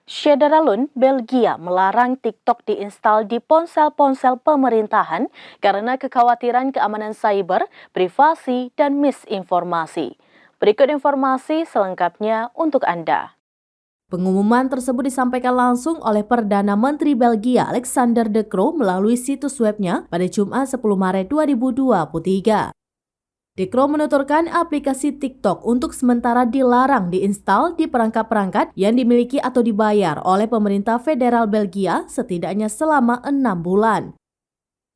Sederalun, Belgia melarang TikTok diinstal di ponsel-ponsel pemerintahan karena kekhawatiran keamanan cyber, privasi, dan misinformasi. Berikut informasi selengkapnya untuk Anda. Pengumuman tersebut disampaikan langsung oleh Perdana Menteri Belgia Alexander De Croo melalui situs webnya pada Jumat 10 Maret 2023. De Croo menuturkan aplikasi TikTok untuk sementara dilarang diinstal di perangkat-perangkat yang dimiliki atau dibayar oleh pemerintah federal Belgia setidaknya selama 6 bulan.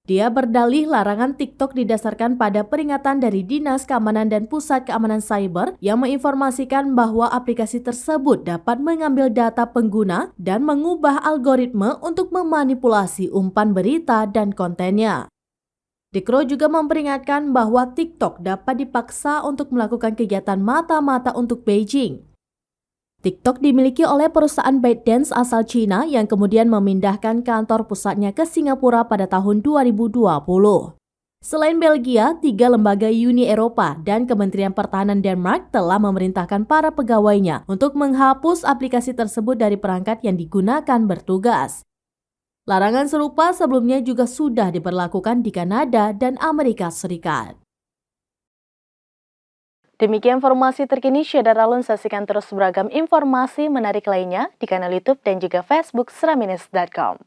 Dia berdalih larangan TikTok didasarkan pada peringatan dari Dinas Keamanan dan Pusat Keamanan Cyber yang menginformasikan bahwa aplikasi tersebut dapat mengambil data pengguna dan mengubah algoritma untuk memanipulasi umpan berita dan kontennya. De Croo juga memperingatkan bahwa TikTok dapat dipaksa untuk melakukan kegiatan mata-mata untuk Beijing. TikTok dimiliki oleh perusahaan ByteDance asal Cina yang kemudian memindahkan kantor pusatnya ke Singapura pada tahun 2020. Selain Belgia, 3 lembaga Uni Eropa dan Kementerian Pertahanan Denmark telah memerintahkan para pegawainya untuk menghapus aplikasi tersebut dari perangkat yang digunakan bertugas. Larangan serupa sebelumnya juga sudah diberlakukan di Kanada dan Amerika Serikat. Demikian informasi terkini, Sederalun, saksikan terus beragam informasi menarik lainnya di kanal YouTube dan juga Facebook seraminus.com.